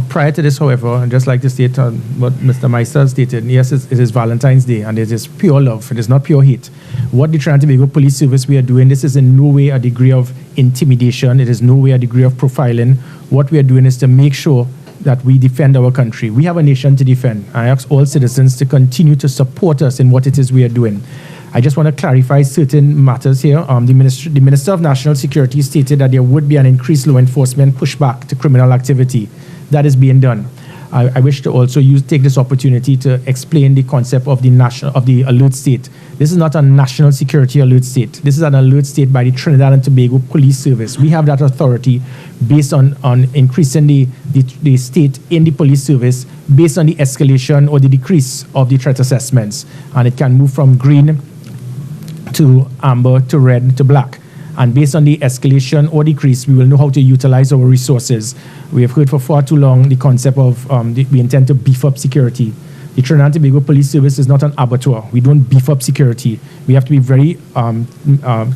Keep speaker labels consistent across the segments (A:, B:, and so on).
A: Prior to this, however, I'd just like to state what Mr. Meister stated. Yes, it is Valentine's Day, and it is pure love. It is not pure hate. What the Trinidad and Tobago Police Service we are doing, this is in no way a degree of intimidation. It is no way a degree of profiling. What we are doing is to make sure that we defend our country. We have a nation to defend. I ask all citizens to continue to support us in what it is we are doing. I just want to clarify certain matters here. The Minister of National Security stated that there would be an increased law enforcement pushback to criminal activity. That is being done. I wish to also take this opportunity to explain the concept of the alert state. This is not a national security alert state. This is an alert state by the Trinidad and Tobago Police Service. We have that authority based on increasing the state in the police service based on the escalation or the decrease of the threat assessments. And it can move from green to amber to red to black. And based on the escalation or decrease, we will know how to utilize our resources. We have heard for far too long the concept of we intend to beef up security. The Trinidad and Tobago Police Service is not an abattoir. We don't beef up security. We have to be very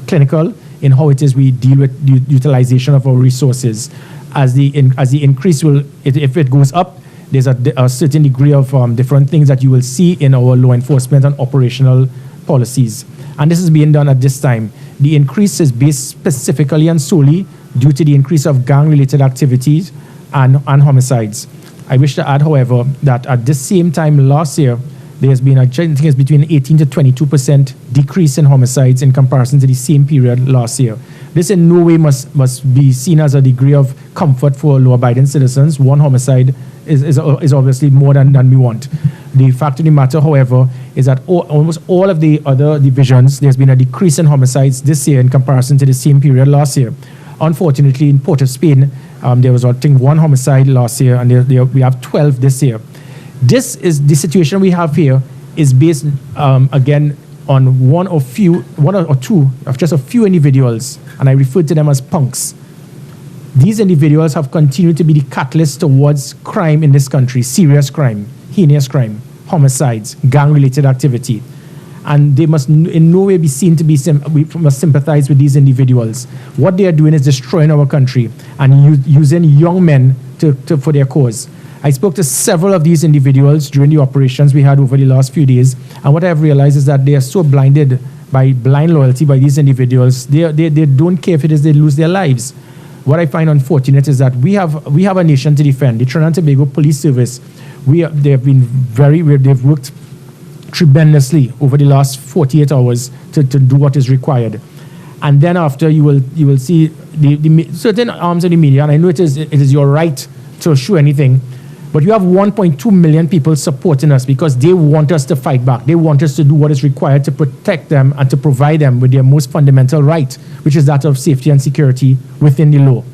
A: clinical in how it is we deal with the utilization of our resources. As the increase will, if it goes up, there's a certain degree of different things that you will see in our law enforcement and operational policies. And this is being done at this time. The increase is based specifically and solely due to the increase of gang-related activities and homicides. I wish to add, however, that at this same time last year, there has been between 18 to 22% decrease in homicides in comparison to the same period last year. This in no way must be seen as a degree of comfort for law-abiding citizens. One homicide is obviously more than we want. The fact of the matter, however, is that almost all of the other divisions, there's been a decrease in homicides this year in comparison to the same period last year. Unfortunately, in Port of Spain, there was, I think, one homicide last year, and we have 12 this year. This is the situation we have here is based, again, on one or two of just a few individuals, and I refer to them as punks. These individuals have continued to be the catalyst towards crime in this country, serious crime, heinous crime, homicides, gang-related activity. And they must in no way be seen to be, we must sympathize with these individuals. What they are doing is destroying our country and using young men for their cause. I spoke to several of these individuals during the operations we had over the last few days, and what I've realized is that they are so blinded by blind loyalty by these individuals, they don't care if it is they lose their lives. What I find unfortunate is that we have a nation to defend. The Trinidad and Tobago Police Service, they've worked tremendously over the last 48 hours to do what is required. And then after you will see the certain arms of the media, and I know it is your right to show anything, but you have 1.2 million people supporting us because they want us to fight back. They want us to do what is required to protect them and to provide them with their most fundamental right, which is that of safety and security within the law.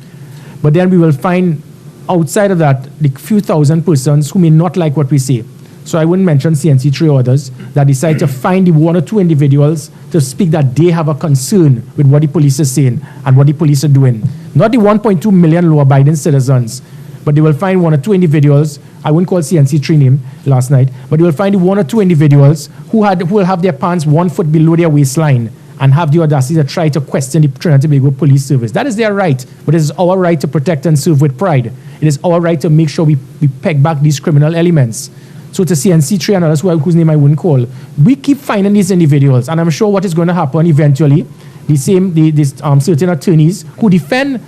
A: But then we will find outside of that the few thousand persons who may not like what we say. So I wouldn't mention CNC3 or others that decide to find the one or two individuals to speak that they have a concern with what the police is saying and what the police are doing. Not the 1.2 million law-abiding citizens, but they will find one or two individuals, I wouldn't call CNC3 name last night, but they will find the one or two individuals who will have their pants 1 foot below their waistline and have the audacity to try to question the Trinidad and Tobago Police Service. That is their right, but it is our right to protect and serve with pride. It is our right to make sure we peg back these criminal elements. So to CNC3 and others whose name I wouldn't call, we keep finding these individuals, and I'm sure what is going to happen eventually, certain attorneys who defend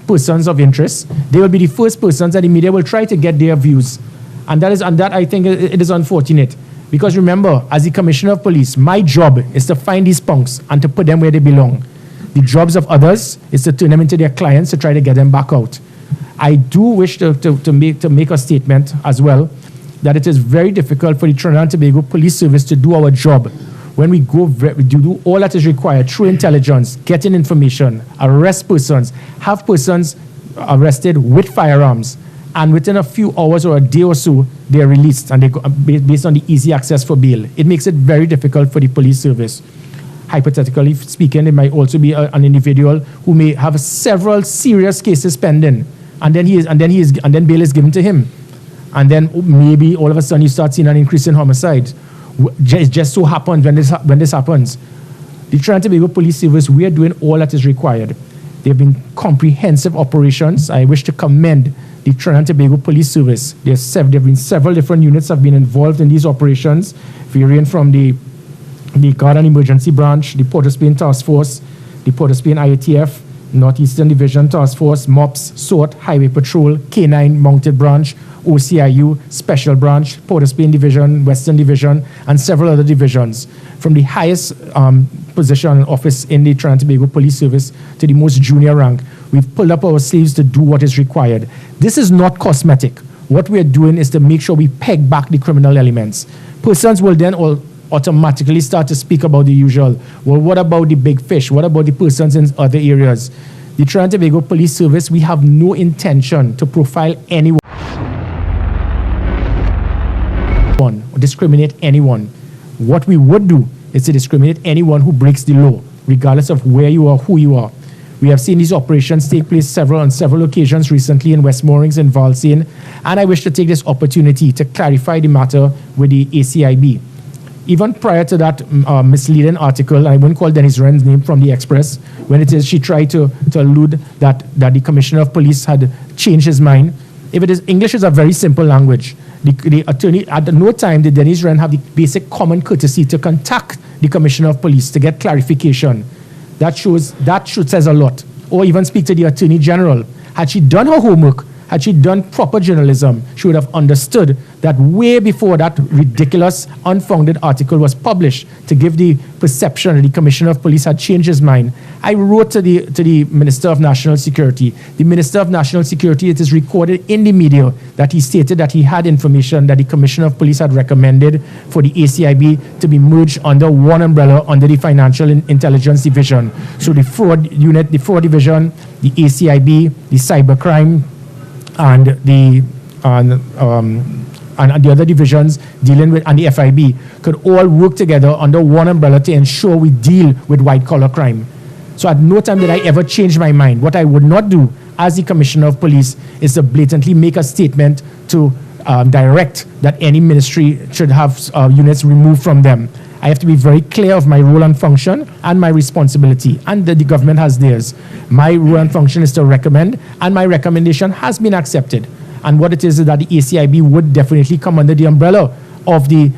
A: persons of interest, they will be the first persons that the media will try to get their views. And that I think it is unfortunate. Because remember, as the Commissioner of Police, my job is to find these punks and to put them where they belong. The jobs of others is to turn them into their clients to try to get them back out. I do wish to make a statement as well that it is very difficult for the Trinidad and Tobago Police Service to do our job when we do all that is required through intelligence, getting information, arrest persons, have persons arrested with firearms, and within a few hours or a day or so, they are released and they go based on the easy access for bail. It makes it very difficult for the police service. Hypothetically speaking, it might also be an individual who may have several serious cases pending, and then bail is given to him, and then maybe all of a sudden you start seeing an increase in homicides. It just so happens when this happens, the Trinidad and Tobago Police Service, we are doing all that is required. There have been comprehensive operations. I wish to commend the Trinidad and Tobago Police Service. There have been several different units have been involved in these operations, varying from the Guard and Emergency Branch, the Port of Spain Task Force, the Port of Spain IATF, Northeastern Division Task Force, MOPS, SWOT, Highway Patrol, K9 Mounted Branch, OCIU, Special Branch, Port of Spain Division, Western Division, and several other divisions. From the highest position and office in the Trinidad and Tobago Police Service to the most junior rank, we've pulled up our sleeves to do what is required. This is not cosmetic. What we are doing is to make sure we peg back the criminal elements. Persons will then all automatically start to speak about the usual. Well, what about the big fish? What about the persons in other areas? The Trinidad and Tobago Police Service, we have no intention to profile anyone or discriminate anyone. What we would do is to discriminate anyone who breaks the law, regardless of where you are, who you are. We have seen these operations take place on several occasions recently in West Moorings and Valsane, and I wish to take this opportunity to clarify the matter with the ACIB. Even prior to that misleading article, I wouldn't call Dennis Wren's name from the Express, when it is she tried to allude that the Commissioner of Police had changed his mind. If it is, English is a very simple language. The attorney, at no time did Dennis Wren have the basic common courtesy to contact the Commissioner of Police to get clarification. That says a lot. Or even speak to the Attorney General. Had she done her homework, had she done proper journalism, she would have understood that way before that ridiculous, unfounded article was published to give the perception that the Commissioner of Police had changed his mind. I wrote to the Minister of National Security. The Minister of National Security, it is recorded in the media that he stated that he had information that the Commissioner of Police had recommended for the ACIB to be merged under one umbrella under the Financial Intelligence Division. So the fraud unit, the fraud division, the ACIB, the cybercrime, and the other divisions dealing with, and the FIB could all work together under one umbrella to ensure we deal with white-collar crime. So at no time did I ever change my mind. What I would not do as the Commissioner of Police is to blatantly make a statement to direct that any ministry should have units removed from them. I have to be very clear of my role and function and my responsibility, and the government has theirs. My role and function is to recommend, and my recommendation has been accepted. And what it is that the ACIB would definitely come under the umbrella of the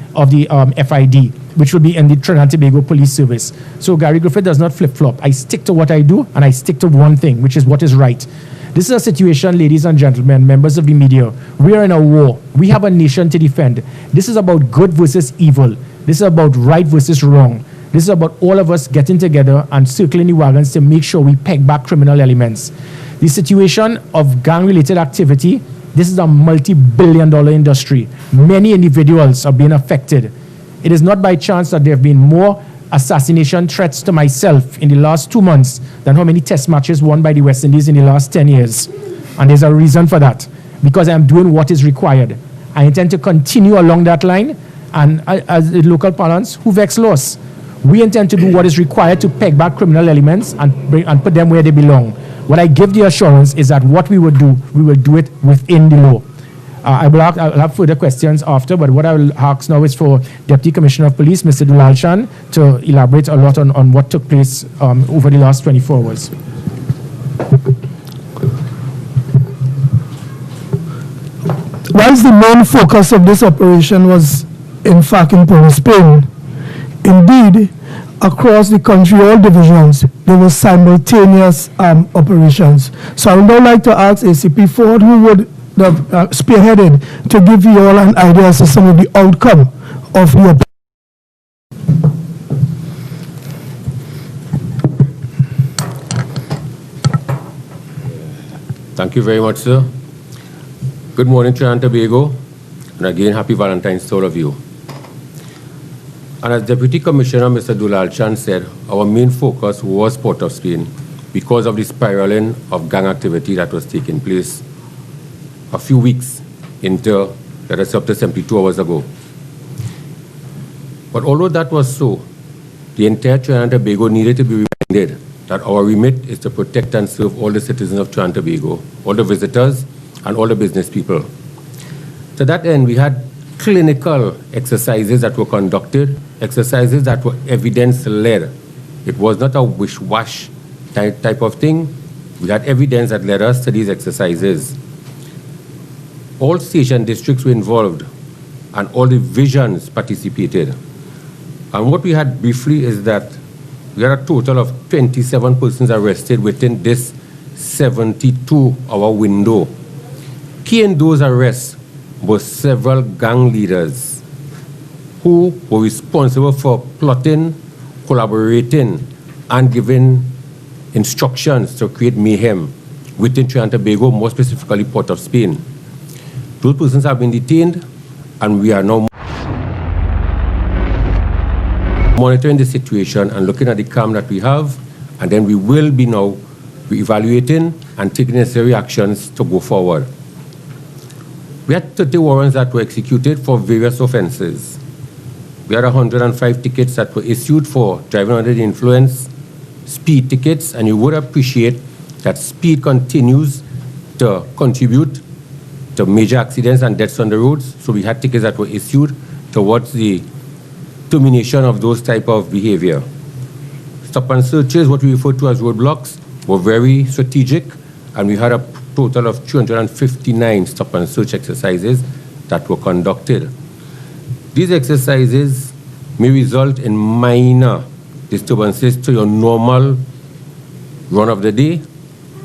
A: FID, which will be in the Trinidad and Tobago Police Service. So Gary Griffith does not flip-flop. I stick to what I do, and I stick to one thing, which is what is right. This is a situation, ladies and gentlemen, members of the media. We are in a war. We have a nation to defend. This is about good versus evil. This is about right versus wrong. This is about all of us getting together and circling the wagons to make sure we peg back criminal elements. The situation of gang-related activity, this is a multi-billion-dollar industry. Many individuals are being affected. It is not by chance that there have been more assassination threats to myself in the last 2 months than how many test matches won by the West Indies in the last 10 years. And there's a reason for that, because I am doing what is required. I intend to continue along that line, and as in local parlance, who vex loss. We intend to do what is required to peg back criminal elements and put them where they belong. What I give the assurance is that what we will do it within the law. I'll have further questions after, but what I will ask now is for Deputy Commissioner of Police, Mr. Dulalchan, to elaborate a lot on what took place over the last 24 hours.
B: Whilst the main focus of this operation was in fact in Port of Spain, indeed, across the country, all divisions, there were simultaneous operations. So I would now like to ask ACP Ford, who would have spearheaded, to give you all an idea as to some of the outcome of the operation.
C: Thank you very much, sir. Good morning, Trinidad and Tobago, and again, happy Valentine's to all of you. And as Deputy Commissioner Mr. Dulalchan said, our main focus was Port of Spain because of the spiraling of gang activity that was taking place a few weeks into, let us say, up to 72 hours ago. But although that was so, the entire Trinidad and Tobago needed to be reminded that our remit is to protect and serve all the citizens of Trinidad and Tobago, all the visitors and all the business people. To that end, we had clinical exercises that were conducted, exercises that were evidence-led. It was not a wish-wash type of thing. We had evidence that led us to these exercises. all station districts were involved and all divisions participated. And what we had briefly is that we had a total of 27 persons arrested within this 72-hour window. Key in those arrests were several gang leaders who were responsible for plotting, collaborating, and giving instructions to create mayhem within Trinidad and Tobago, more specifically Port of Spain. Those persons have been detained, and we are now monitoring the situation and looking at the calm that we have, and then we will be now evaluating and taking necessary actions to go forward. We had 30 warrants that were executed for various offenses. We had 105 tickets that were issued for driving under the influence, speed tickets, and you would appreciate that speed continues to contribute to major accidents and deaths on the roads. So we had tickets that were issued towards the termination of those type of behavior. Stop and searches, what we refer to as roadblocks, were very strategic, and we had a total of 259 stop and search exercises that were conducted. These exercises may result in minor disturbances to your normal run of the day.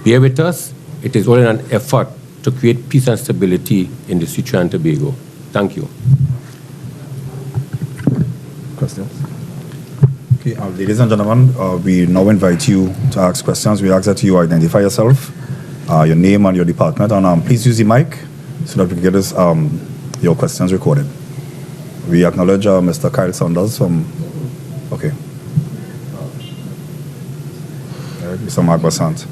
C: Bear with us. It is all in an effort to create peace and stability in the Trinidad and Tobago. Thank you.
D: Questions? Okay, ladies and gentlemen, we now invite you to ask questions. We ask that you identify yourself, your name and your department, and please use the mic so that we can get this, your questions recorded. We acknowledge Mr. Kyle Saunders from, okay. Mr. Mark Bassant.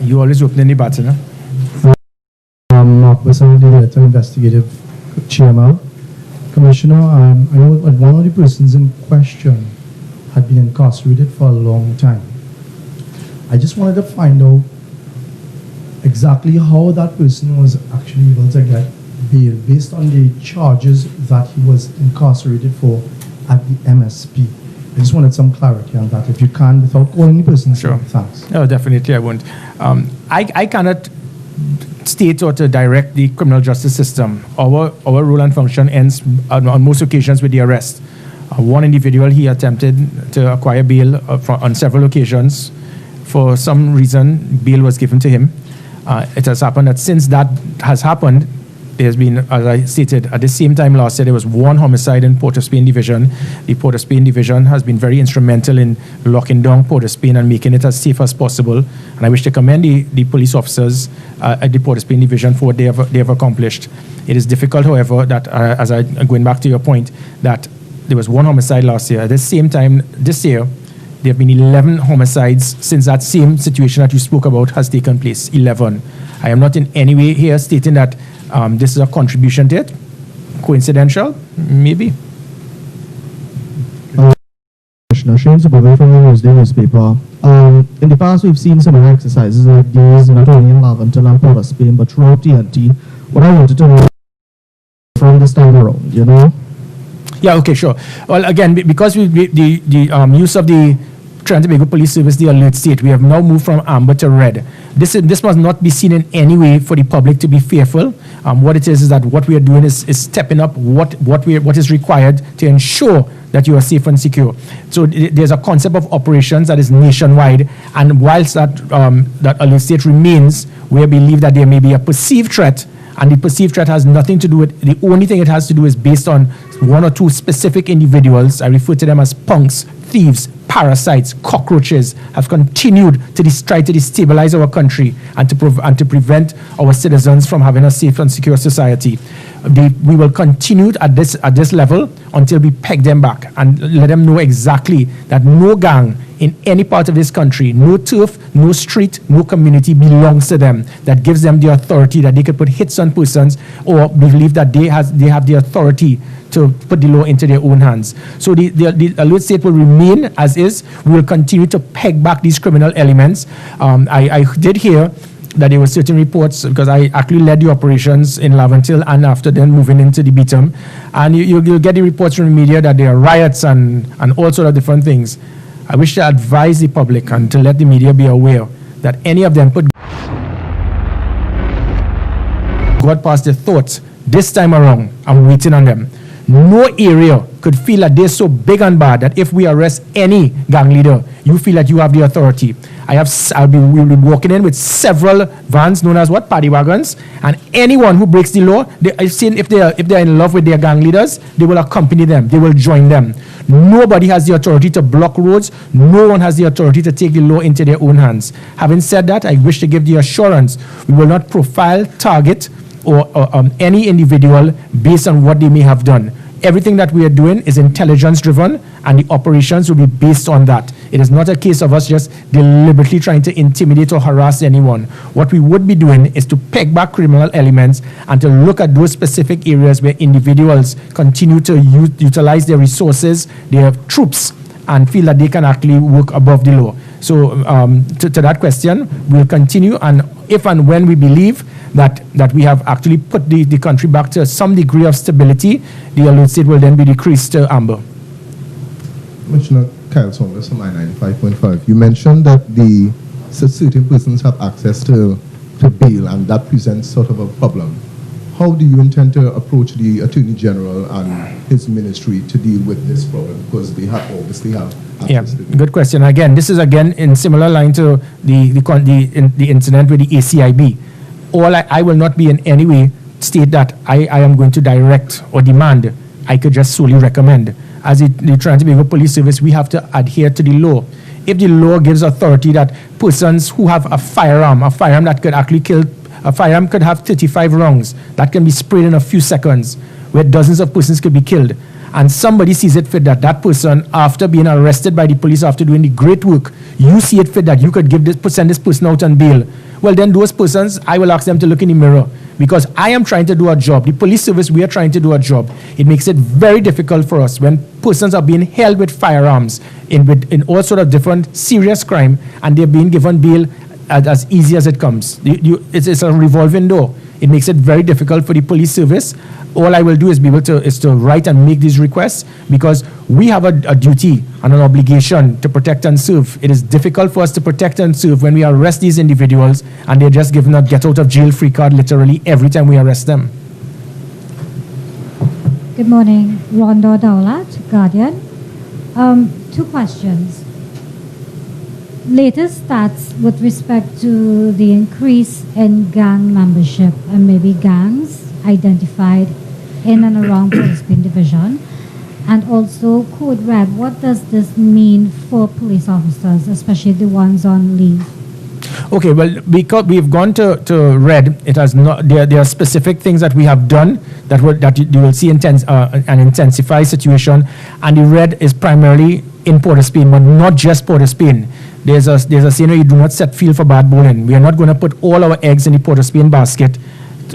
A: You always opening the button, huh?
E: Mark Bassant, the Director Investigative Chairman. Commissioner, I know that one of the persons in question had been incarcerated for a long time. I just wanted to find out exactly how that person was actually able to get bail based on the charges that he was incarcerated for at the MSP. I just wanted some clarity on that, if you can, without calling the person.
A: Sure.
E: Thanks.
A: No, definitely I won't. I cannot state or to direct the criminal justice system. Our role and function ends on most occasions with the arrest. One individual, he attempted to acquire bail on several occasions. For some reason, bail was given to him. It has happened that since that has happened, there's been, as I stated, at the same time last year, there was one homicide in Port of Spain Division. The Port of Spain Division has been very instrumental in locking down Port of Spain and making it as safe as possible. And I wish to commend the police officers at the Port of Spain Division for what they have accomplished. It is difficult, however, that, as going back to your point, that there was one homicide last year. At the same time, this year, there have been 11 homicides since that same situation that you spoke about has taken place, 11. I am not in any way here stating that this is a contribution to it. Coincidental? Maybe.
E: Commissioner Shane Subaway from the Wednesday newspaper. In the past, we've seen some exercises like these, not only in Laventille and Port of Spain, but throughout TNT. What I wanted to know from this time around, you know?
A: Yeah, okay, sure. Well, again, because the use of the Trinidad and Tobago Police Service, the alert state, we have now moved from amber to red. This must not be seen in any way for the public to be fearful. What it is that what we are doing is stepping up what is required to ensure that you are safe and secure. So there's a concept of operations that is nationwide, and whilst that alert state remains, we believe that there may be a perceived threat. And the perceived threat has nothing to do with, the only thing it has to do is based on one or two specific individuals. I refer to them as punks, thieves, parasites, cockroaches, have continued to try to destabilize our country and to prevent our citizens from having a safe and secure society. We will continue at this level until we peg them back and let them know exactly that no gang in any part of this country, no turf, no street, no community belongs to them, that gives them the authority that they could put hits on persons or believe that they have the authority to put the law into their own hands. So the alert state will remain as is. We will continue to peg back these criminal elements. I did hear that there were certain reports, because I actually led the operations in Laventille and after then moving into the Beetham, and you'll get the reports from the media that there are riots and all sort of different things. I wish to advise the public and to let the media be aware that any of them put got past their thoughts. This time around, I'm waiting on them. No area could feel that they're so big and bad that if we arrest any gang leader, you feel that you have the authority. We'll be walking in with several vans known as what? Paddy wagons. And anyone who breaks the law, I've seen if they're in love with their gang leaders, they will accompany them. They will join them. Nobody has the authority to block roads. No one has the authority to take the law into their own hands. Having said that, I wish to give the assurance we will not profile, target, or any individual based on what they may have done. Everything that we are doing is intelligence driven, and the operations will be based on that. It is not a case of us just deliberately trying to intimidate or harass anyone. What we would be doing is to peg back criminal elements and to look at those specific areas where individuals continue to utilize their resources, their troops, and feel that they can actually work above the law. So to that question, we'll continue, and if and when we believe that we have actually put the country back to some degree of stability, the alert state will then be decreased to amber.
F: Commissioner Kyle Saunders from I-95.5. You mentioned that certain persons have access to bail, and that presents sort of a problem. How do you intend to approach the Attorney General and his ministry to deal with this problem? Because they obviously have access to
A: good question. Again, this is in similar line to the incident with the ACIB. I will not be in any way state that I am going to direct or demand. I could just solely recommend. As the Trinidad and Tobago Police Service, we have to adhere to the law. If the law gives authority that persons who have a firearm that could actually kill, a firearm could have 35 rounds that can be sprayed in a few seconds, where dozens of persons could be killed, and somebody sees it fit that person, after being arrested by the police, after doing the great work, you see it fit that you could send this person out on bail. Well, then those persons, I will ask them to look in the mirror, because I am trying to do a job. The police service, we are trying to do a job. It makes it very difficult for us when persons are being held with firearms in all sort of different serious crime, and they're being given bail as easy as it comes. It's a revolving door. It makes it very difficult for the police service. All I will do is to write and make these requests, because we have a duty and an obligation to protect and serve. It is difficult for us to protect and serve when we arrest these individuals and they're just given a get out of jail free card literally every time we arrest them.
G: Good morning, Rhonda Dowlat, Guardian. 2 questions. Latest stats with respect to the increase in gang membership and maybe gangs identified in and around Port of Spain Division, and also Code Red. What does this mean for police officers, especially the ones on leave?
A: Okay, well, because we've gone to Red, it has not. There are specific things that we have done that you will see an intensified situation, and the Red is primarily in Port of Spain, but not just Port of Spain. There's a saying where you do not set field for bad bowling. We are not going to put all our eggs in the Port of Spain basket,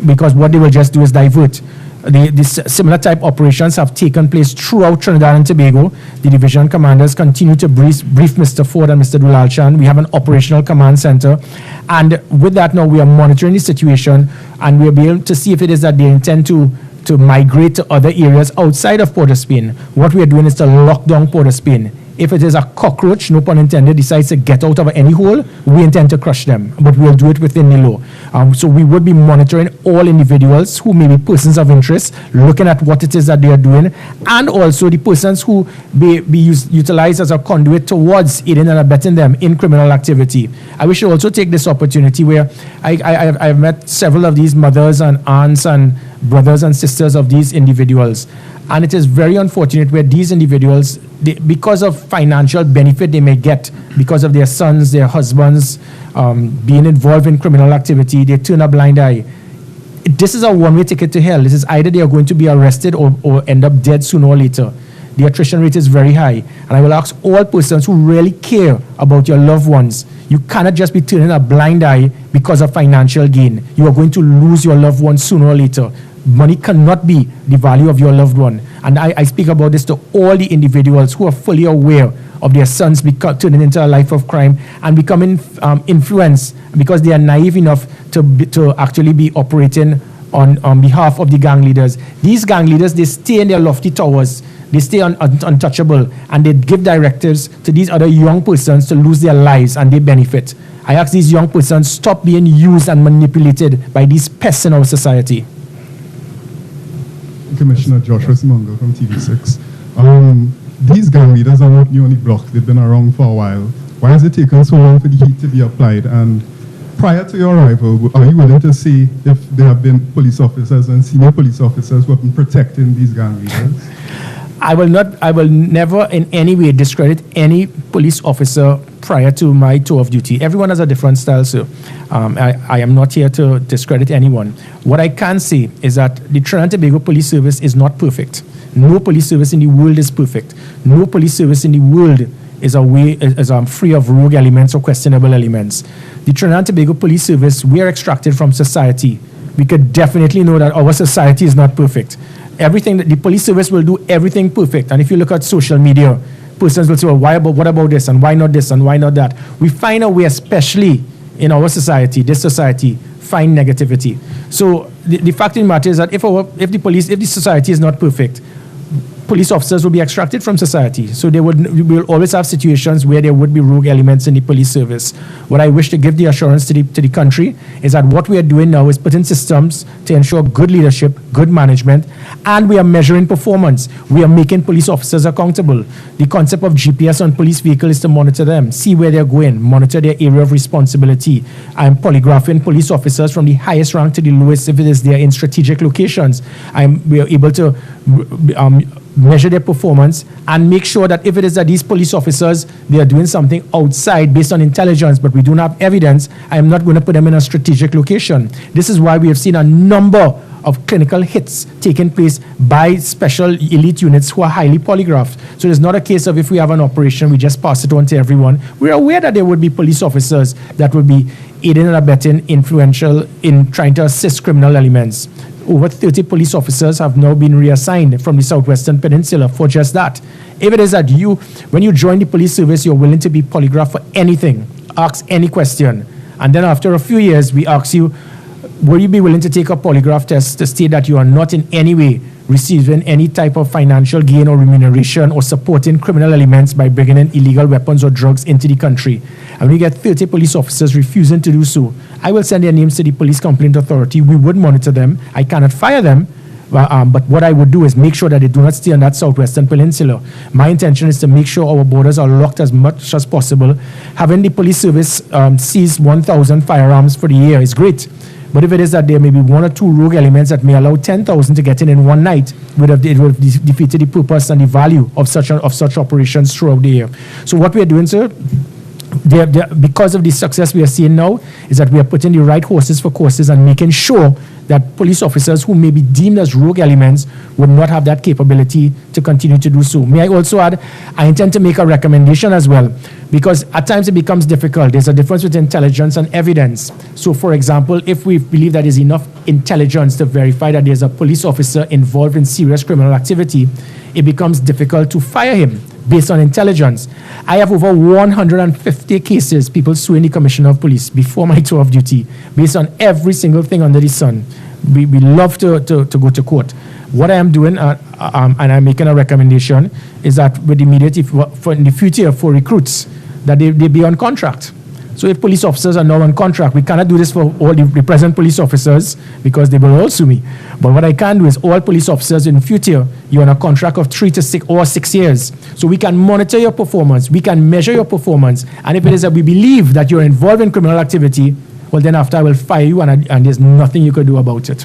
A: because what they will just do is divert. These similar type operations have taken place throughout Trinidad and Tobago. The division commanders continue to brief Mr. Ford and Mr. Dulalchan. We have an operational command center, and with that now we are monitoring the situation, and we'll be able to see if it is that they intend to migrate to other areas outside of Port of Spain. What we are doing is to lock down Port of Spain. If it is a cockroach, no pun intended, decides to get out of any hole, we intend to crush them, but we'll do it within the law. So we would be monitoring all individuals who may be persons of interest, looking at what it is that they are doing, and also the persons who be utilized as a conduit towards aiding and abetting them in criminal activity. I wish to also take this opportunity where I've met several of these mothers and aunts and brothers and sisters of these individuals. And it is very unfortunate where these individuals, because of financial benefit they may get, because of their sons, their husbands being involved in criminal activity, they turn a blind eye. This is a one-way ticket to hell. This is either they are going to be arrested or end up dead sooner or later. The attrition rate is very high. And I will ask all persons who really care about your loved ones, you cannot just be turning a blind eye because of financial gain. You are going to lose your loved ones sooner or later. Money cannot be the value of your loved one. And I speak about this to all the individuals who are fully aware of their sons turning into a life of crime and becoming influenced because they are naive enough to actually be operating on behalf of the gang leaders. These gang leaders, they stay in their lofty towers. they stay untouchable, and they give directives to these other young persons to lose their lives, and they benefit. I ask these young persons, stop being used and manipulated by these pests in our society.
H: Commissioner Joshua Simongo from TV6. These gang leaders are not new on the block. They've been around for a while. Why has it taken so long for the heat to be applied? And prior to your arrival, are you willing to see if there have been police officers and senior police officers who have been protecting these gang leaders?
A: I will never in any way discredit any police officer prior to my tour of duty. Everyone has a different style, so I am not here to discredit anyone. What I can say is that the Trinidad and Tobago Police Service is not perfect. No police service in the world is perfect. No police service in the world is free of rogue elements or questionable elements. The Trinidad and Tobago Police Service, we are extracted from society. We could definitely know that our society is not perfect. Everything that the police service will do, everything perfect. And if you look at social media, persons will say, well, what about this, and why not this, and why not that? We find a way, especially in our society, this society, find negativity. So the fact of the matter is that if the society is not perfect, police officers will be extracted from society. So we will always have situations where there would be rogue elements in the police service. What I wish to give the assurance to the country is that what we are doing now is putting systems to ensure good leadership, good management, and we are measuring performance. We are making police officers accountable. The concept of GPS on police vehicles is to monitor them, see where they're going, monitor their area of responsibility. I'm polygraphing police officers from the highest rank to the lowest if it is they're in strategic locations. We are able to measure their performance and make sure that if it is that these police officers, they are doing something outside based on intelligence, but we do not have evidence, I am not going to put them in a strategic location. This is why we have seen a number of clinical hits taking place by special elite units who are highly polygraphed. So it's not a case of if we have an operation, we just pass it on to everyone. We're aware that there would be police officers that would be aiding and abetting, influential in trying to assist criminal elements. Over 30 police officers have now been reassigned from the Southwestern Peninsula for just that. If it is that when you join the police service, you're willing to be polygraphed for anything, ask any question, and then after a few years, we ask you, will you be willing to take a polygraph test to state that you are not in any way receiving any type of financial gain or remuneration or supporting criminal elements by bringing in illegal weapons or drugs into the country? And when you get 30 police officers refusing to do so, I will send their names to the Police Complaint Authority. We would monitor them. I cannot fire them, but what I would do is make sure that they do not stay on that Southwestern Peninsula. My intention is to make sure our borders are locked as much as possible. Having the police service seize 1,000 firearms for the year is great. But if it is that there may be one or two rogue elements that may allow 10,000 to get in one night, it would have defeated the purpose and the value of such operations throughout the year. So what we are doing, sir, because of the success we are seeing now, is that we are putting the right horses for courses and making sure that police officers who may be deemed as rogue elements would not have that capability to continue to do so. May I also add, I intend to make a recommendation as well, because at times it becomes difficult. There's a difference between intelligence and evidence. So, for example, if we believe that there's enough intelligence to verify that there's a police officer involved in serious criminal activity, it becomes difficult to fire him based on intelligence. I have over 150 cases, people suing the Commissioner of Police before my tour of duty, based on every single thing under the sun. We love to go to court. What I am doing, and I'm making a recommendation, is that with immediate, in the future for recruits, that they be on contract. So if police officers are now on contract, we cannot do this for all the present police officers because they will all sue me. But what I can do is all police officers in the future, you're on a contract of 3 to 6 or 6 years. So we can monitor your performance, we can measure your performance, and if it is that we believe that you're involved in criminal activity, well then after I will fire you and there's nothing you can do about it.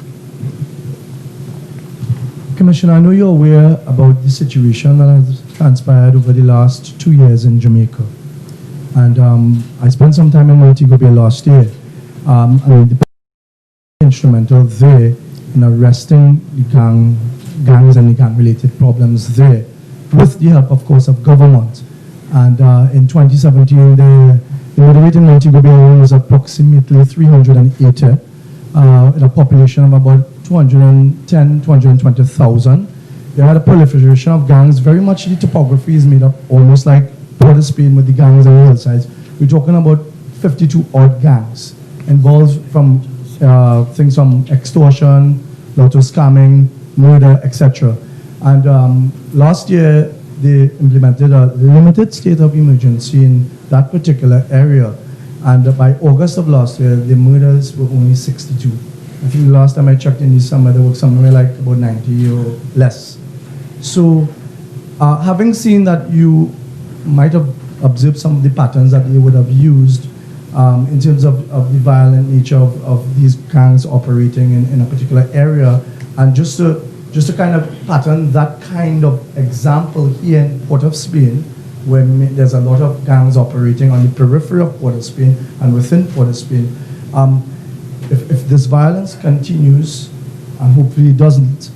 E: Commissioner, I know you're aware about the situation that has transpired over the last 2 years in Jamaica. And I spent some time in Montego Bay last year. And the instrumental there in arresting the gangs and the gang-related problems there, with the help, of course, of government. And in 2017, the rate in Montego Bay was approximately 380, in a population of about 210, 220,000. They had a proliferation of gangs. Very much the topography is made up almost like Port of Spain with the gangs on the hillsides. We're talking about 52 odd gangs involved from things from extortion, lotto scamming, murder, etc. And last year, they implemented a limited state of emergency in that particular area. And by August of last year, the murders were only 62. I think last time I checked in the summer, there was somewhere like about 90 or less. So, having seen that, you might have observed some of the patterns that they would have used in terms of the violent nature of these gangs operating in a particular area, and just to kind of pattern that kind of example here in Port of Spain, where there's a lot of gangs operating on the periphery of Port of Spain and within Port of Spain. If this violence continues, and hopefully it doesn't,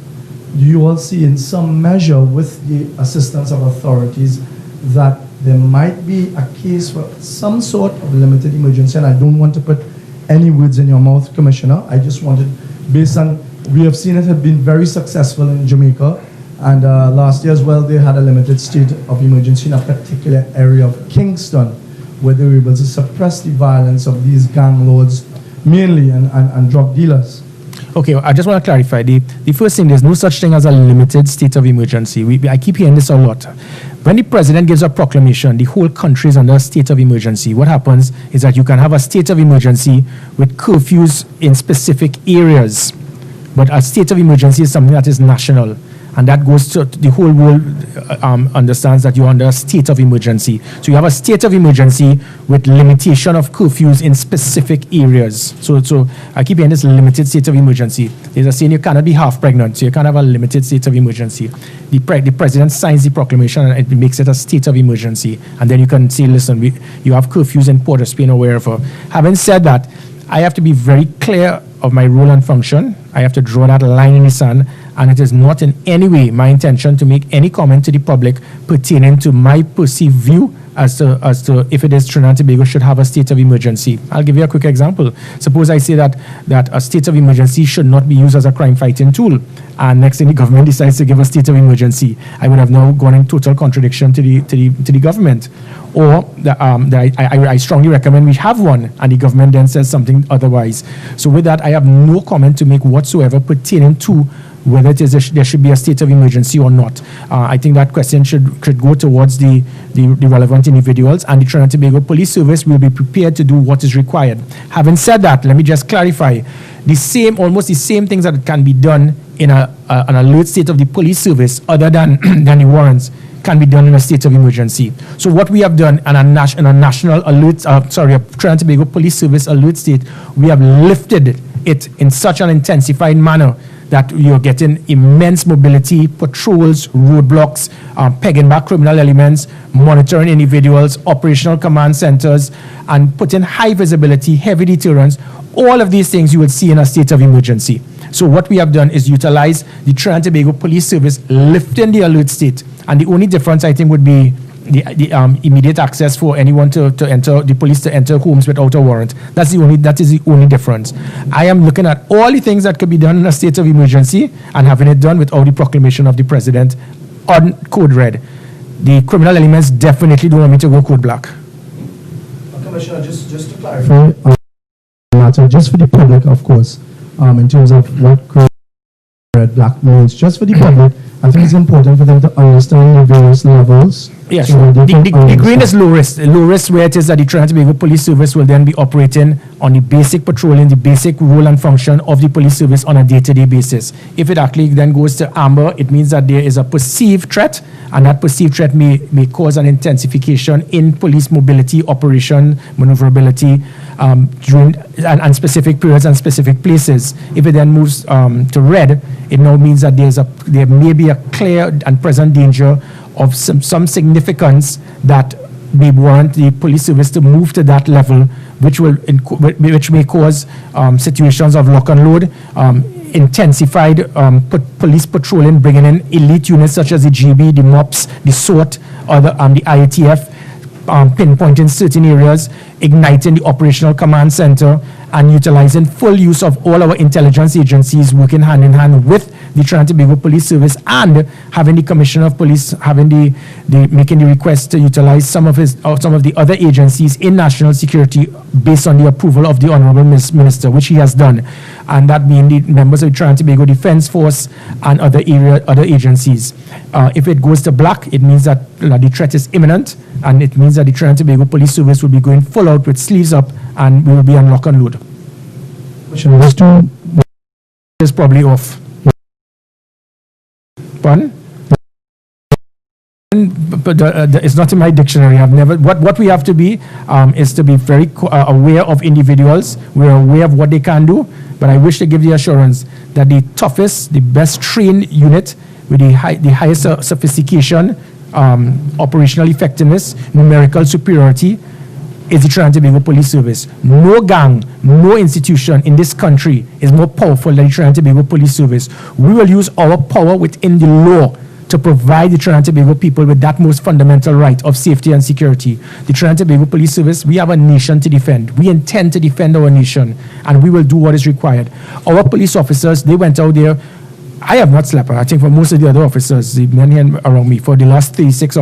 E: you all see in some measure with the assistance of authorities that there might be a case for some sort of limited emergency, and I don't want to put any words in your mouth, Commissioner. I just wanted, based on, we have seen it had been very successful in Jamaica, and last year as well, they had a limited state of emergency in a particular area of Kingston, where they were able to suppress the violence of these gang lords, mainly, and drug dealers.
A: Okay, I just want to clarify. The first thing, there's no such thing as a limited state of emergency. I keep hearing this a lot. When the president gives a proclamation, the whole country is under a state of emergency. What happens is that you can have a state of emergency with curfews in specific areas. But a state of emergency is something that is national. And that goes to the whole world understands that you're under a state of emergency. So you have a state of emergency with limitation of curfews in specific areas. So I keep hearing this limited state of emergency. There's a saying you cannot be half pregnant, so you can't have a limited state of emergency. The president signs the proclamation and it makes it a state of emergency. And then you can say, listen, you have curfews in Port of Spain or wherever. Having said that, I have to be very clear of my role and function. I have to draw that line in the sand, and it is not in any way my intention to make any comment to the public pertaining to my perceived view as to if it is Trinidad and Tobago should have a state of emergency. I'll give you a quick example. Suppose I say that a state of emergency should not be used as a crime fighting tool, and next thing the government decides to give a state of emergency. I would have now gone in total contradiction to the government. Or I strongly recommend we have one, and the government then says something otherwise. So with that, I have no comment to make whatsoever pertaining to whether it is there should be a state of emergency or not. I think that question should go towards the relevant individuals, and the Trinidad and Tobago Police Service will be prepared to do what is required. Having said that, let me just clarify. Almost the same things that can be done in an alert state of the police service, other than the warrants, can be done in a state of emergency. So what we have done in a national alert, a Trinidad and Tobago Police Service alert state, we have lifted it in such an intensified manner that you're getting immense mobility, patrols, roadblocks, pegging back criminal elements, monitoring individuals, operational command centers, and putting high visibility, heavy deterrence. All of these things you will see in a state of emergency. So what we have done is utilize the Trinidad and Tobago Police Service, lifting the alert state. And the only difference, I think, would be the immediate access for anyone to enter, the police to enter homes without a warrant. That is the only difference. I am looking at all the things that could be done in a state of emergency and having it done without the proclamation of the president on code red. The criminal elements definitely don't want me to go code black.
E: Commissioner, just to clarify, matter just for the public, of course, in terms of what code red black means, just for the public, I think it's important for them to understand the various levels.
A: Yes, the green is low risk. Low risk where it is that the Trinidad and Tobago Police Service will then be operating on the basic patrolling, the basic role and function of the police service on a day-to-day basis. If it actually then goes to amber, it means that there is a perceived threat, and that perceived threat may cause an intensification in police mobility, operation, maneuverability, during and specific periods and specific places. If it then moves to red, it now means that there may be a clear and present danger of some significance that may warrant the police service to move to that level, which may cause situations of lock and load, intensified police patrolling, bringing in elite units such as the GB, the MOPS, the SOT, or the IATF, pinpointing certain areas, igniting the operational command center, and utilizing full use of all our intelligence agencies working hand in hand with the Trinidad and Tobago Police Service and having the Commissioner of Police having making the request to utilize some of the other agencies in national security based on the approval of the Honorable Minister, which he has done, and that being the members of the Trinidad and Tobago Defense Force and other agencies. If it goes to black, it means that the threat is imminent, and it means that the Trinidad and Tobago Police Service will be going full out with sleeves up, and we will be on lock and load. Is probably off. Pardon? But it's not in my dictionary. I've never. What we have to be is to be very aware of individuals. We're aware of what they can do. But I wish to give the assurance that the toughest, the best trained unit with the highest sophistication, operational effectiveness, numerical superiority is the Trinidad and Tobago Police Service. No gang, no institution in this country is more powerful than the Trinidad and Tobago Police Service. We will use our power within the law to provide the Trinidad and Tobago people with that most fundamental right of safety and security. The Trinidad and Tobago Police Service, we have a nation to defend. We intend to defend our nation, and we will do what is required. Our police officers, they went out there. I have not slept. I think for most of the other officers, the men around me, for the last 36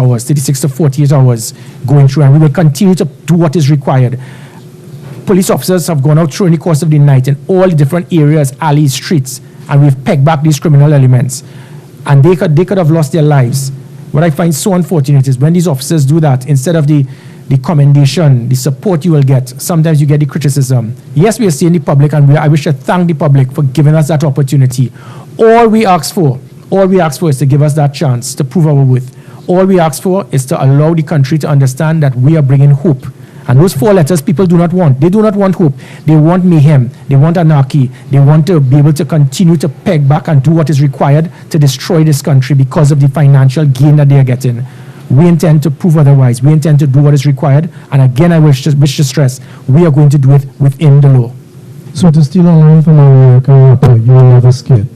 A: to 48 hours going through, and we will continue to do what is required. Police officers have gone out through in the course of the night in all the different areas, alleys, streets, and we've pegged back these criminal elements. And they could have lost their lives. What I find so unfortunate is when these officers do that, instead of the commendation, the support you will get, sometimes you get the criticism. Yes, we are seeing the public, and I wish to thank the public for giving us that opportunity. All we ask for is to give us that chance to prove our worth. All we ask for is to allow the country to understand that we are bringing hope. And those 4 letters people do not want. They do not want hope. They want mayhem. They want anarchy. They want to be able to continue to peg back and do what is required to destroy this country because of the financial gain that they are getting. We intend to prove otherwise. We intend to do what is required. And again, I wish to stress, we are going to do it within the law.
E: So to steal a line from an American rapper, you will never skate.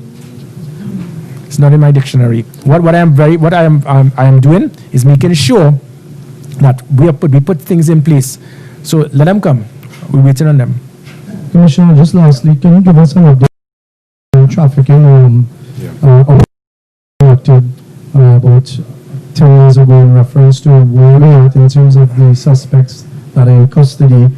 A: It's not in my dictionary. What I am doing is making sure that we put things in place. So let them come. We're waiting on them.
E: Commissioner, just lastly, can you give us an update on trafficking conducted about 10 years ago in reference to where we are in terms of the suspects that are in custody,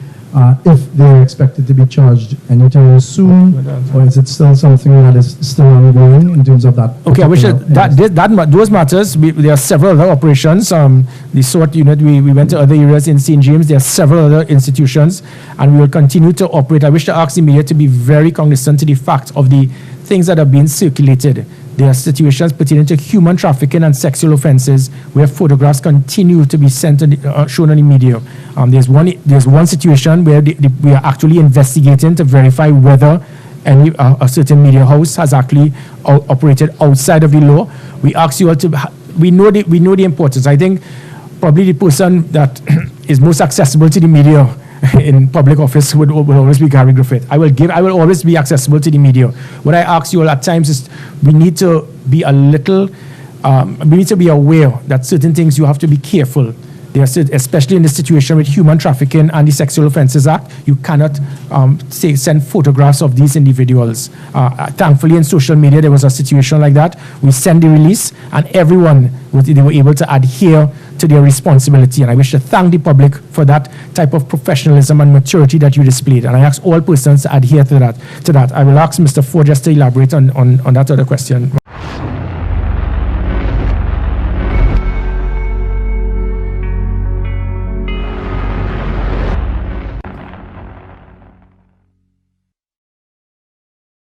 E: if they're expected to be charged anytime soon, or is it still something that is still ongoing in terms of that?
A: Okay, I wish those matters, there are several other operations. The SWAT unit, we went to other areas in St. James. There are several other institutions, and we will continue to operate. I wish to ask the media to be very cognizant to the fact of the things that are being circulated. There are situations pertaining to human trafficking and sexual offences where photographs continue to be sent and shown on the media. There's one situation where we are actually investigating to verify whether a certain media house has actually operated outside of the law. We ask you all to. We know the importance. I think probably the person that is most accessible to the media in public office would always be Gary Griffith. I will always be accessible to the media. What I ask you all at times is we need to be we need to be aware that certain things you have to be careful. Especially in this situation with human trafficking and the Sexual Offences Act, you cannot send photographs of these individuals. Thankfully, in social media, there was a situation like that. We sent the release, and everyone they were able to adhere to their responsibility. And I wish to thank the public for that type of professionalism and maturity that you displayed. And I ask all persons to adhere to that. I will ask Mr. Ford just to elaborate on that other question.